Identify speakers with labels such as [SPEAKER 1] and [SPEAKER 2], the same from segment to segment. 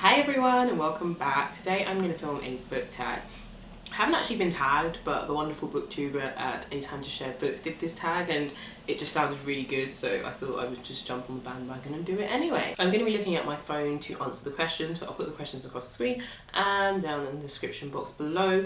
[SPEAKER 1] Hi everyone and welcome back. Today I'm going to film a book tag. I haven't actually been tagged, but the wonderful booktuber at A Time to Share Books did this tag and it just sounded really good, so I thought I would just jump on the bandwagon and do it anyway. I'm going to be looking at my phone to answer the questions, but I'll put the questions across the screen and down in the description box below.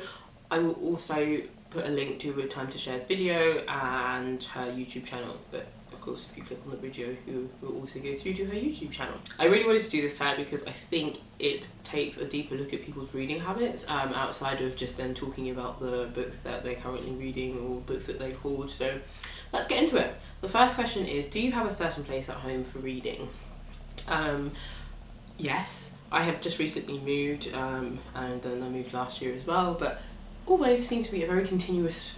[SPEAKER 1] I will also put a link to A Time to Share's video and her YouTube channel, but of course if you click on the video you will also go through to her YouTube channel. I really wanted to do this tag because I think it takes a deeper look at people's reading habits outside of just them talking about the books that they're currently reading or books that they've hauled. So let's get into it. The first question is, do you have a certain place at home for reading? Yes, I have just recently moved and then I moved last year as well, but always seems to be a very continuous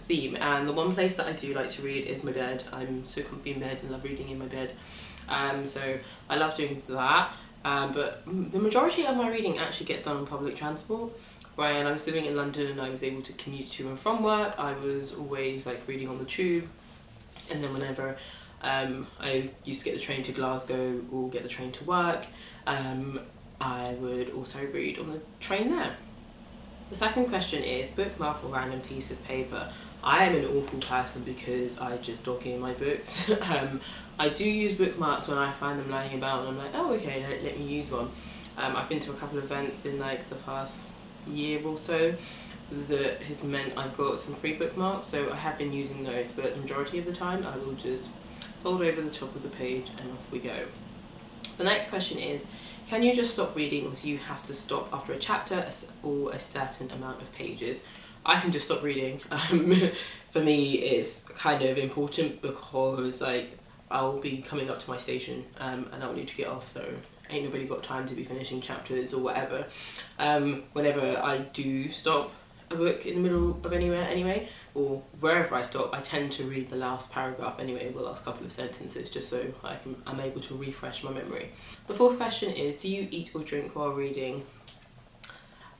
[SPEAKER 1] theme, and the one place that I do like to read is my bed. I'm so comfy in bed and love reading in my bed, so I love doing that, but the majority of my reading actually gets done on public transport. When I was living in London and I was able to commute to and from work, I was always like reading on the tube, and then whenever I used to get the train to Glasgow or get the train to work, I would also read on the train there. The second question is, bookmark or random piece of paper. I am an awful person because I just dog in my books. I do use bookmarks when I find them lying about and I'm like, oh okay, let me use one. I've been to a couple of events in like the past year or so that has meant I've got some free bookmarks, so I have been using those, but the majority of the time I will just fold over the top of the page and off we go. The next question is, can you just stop reading or do you have to stop after a chapter or a certain amount of pages? I can just stop reading. For me it's kind of important because like I'll be coming up to my station and I'll need to get off, so ain't nobody got time to be finishing chapters or whatever. Whenever I do stop a book in the middle of anywhere anyway, or wherever I stop, I tend to read the last paragraph anyway, the last couple of sentences, just so I'm able to refresh my memory. The fourth question is, do you eat or drink while reading?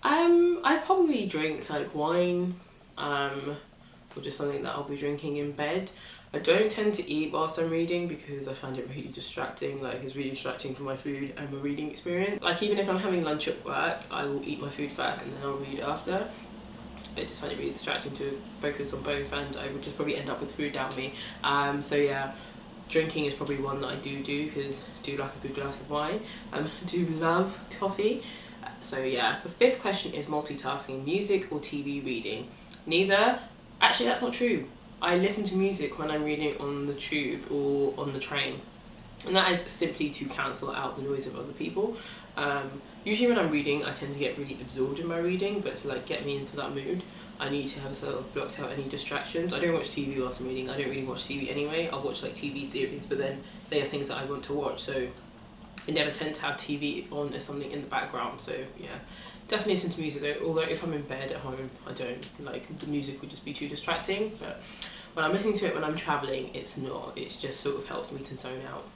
[SPEAKER 1] I probably drink like wine, or just something that I'll be drinking in bed. I don't tend to eat whilst I'm reading because I find it really distracting. Like, it's really distracting from my food and my reading experience. Like, even if I'm having lunch at work, I will eat my food first and then I'll read after. I just find it really distracting to focus on both, and I would just probably end up with food down me. So yeah, drinking is probably one that I do because I do like a good glass of wine. Do love coffee. So yeah, the fifth question is multitasking, music or TV reading? Neither. Actually, that's not true. I listen to music when I'm reading on the tube or on the train, and that is simply to cancel out the noise of other people. Usually when I'm reading I tend to get really absorbed in my reading, but to like get me into that mood I need to have sort of blocked out any distractions. I don't watch TV whilst I'm reading. I don't really watch TV anyway. I'll watch like TV series, but then they are things that I want to watch, so I never tend to have TV on as something in the background. So yeah, definitely listen to music though, although if I'm in bed at home I don't, like the music would just be too distracting, but when I'm listening to it when I'm travelling it's not, it just sort of helps me to zone out.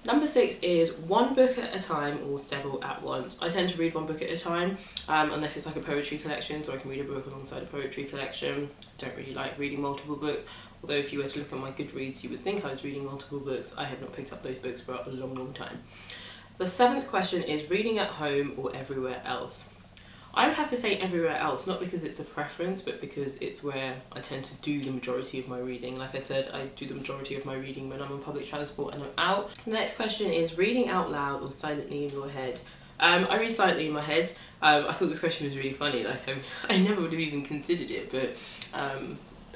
[SPEAKER 1] Number 6 is one book at a time or several at once. I tend to read one book at a time, unless it's like a poetry collection, so I can read a book alongside a poetry collection. Don't really like reading multiple books, although if you were to look at my Goodreads you would think I was reading multiple books. I have not picked up those books for a long time. The 7th question is reading at home or everywhere else. I would have to say everywhere else, not because it's a preference, but because it's where I tend to do the majority of my reading. Like I said, I do the majority of my reading when I'm on public transport and I'm out. The next question is reading out loud or silently in your head. I read silently in my head. I thought this question was really funny. Like I never would have even considered it, but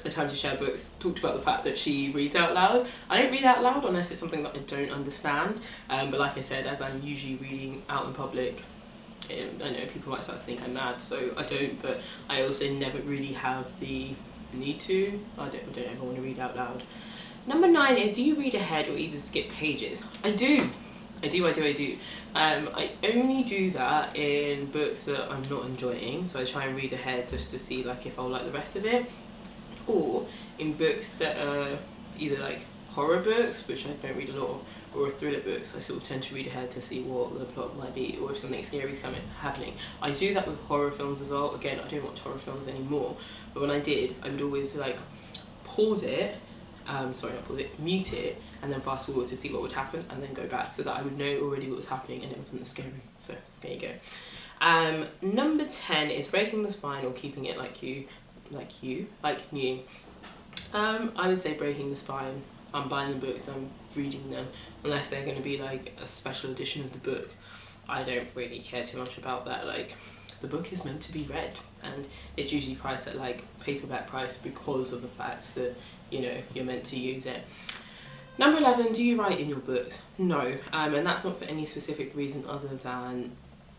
[SPEAKER 1] A Time to Share Books talked about the fact that she reads out loud. I don't read out loud unless it's something that I don't understand, but like I said, as I'm usually reading out in public, I know people might start to think I'm mad, so I don't, but I also never really have the need to. I don't ever want to read out loud. Number 9 is, do you read ahead or even skip pages? I do. I only do that in books that I'm not enjoying, so I try and read ahead just to see like if I'll like the rest of it, or in books that are either like horror books, which I don't read a lot of, or thriller books. I sort of tend to read ahead to see what the plot might be or if something scary is happening. I do that with horror films as well. Again, I don't watch horror films anymore, but when I did, I would always like pause it sorry, not pause it, mute it, and then fast forward to see what would happen, and then go back, so that I would know already what was happening and it wasn't as scary. So there you go. Number 10 is breaking the spine or keeping it like new. I would say breaking the spine. I'm buying the books, I'm reading them, unless they're going to be like a special edition of the book. I don't really care too much about that. Like, the book is meant to be read, and it's usually priced at like paperback price because of the fact that, you know, you're meant to use it. Number 11, do you write in your books? No, and that's not for any specific reason other than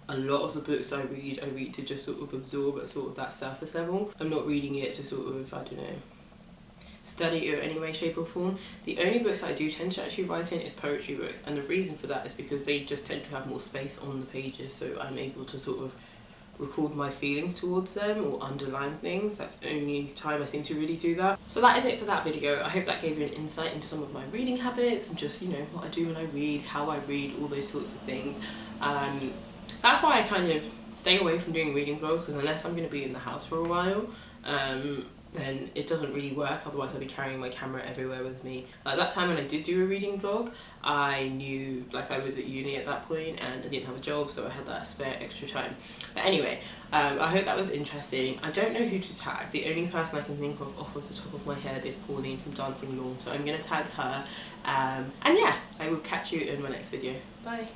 [SPEAKER 1] a lot of the books I read to just sort of absorb at sort of that surface level. I'm not reading it to sort of, I don't know, study it in any way, shape or form. The only books that I do tend to actually write in is poetry books, and the reason for that is because they just tend to have more space on the pages, so I'm able to sort of record my feelings towards them or underline things. That's the only time I seem to really do that. So that is it for that video. I hope that gave you an insight into some of my reading habits and just, you know, what I do when I read, how I read, all those sorts of things. That's why I kind of stay away from doing reading vlogs, because unless I'm going to be in the house for a while, then it doesn't really work. Otherwise I'll be carrying my camera everywhere with me. That time when I did do a reading vlog, I knew, like, I was at uni at that point and I didn't have a job, so I had that spare extra time. But anyway, I hope that was interesting. I don't know who to tag. The only person I can think of off the top of my head is Pauline from Dancing Lawn, so I'm going to tag her. And yeah, I will catch you in my next video. Bye.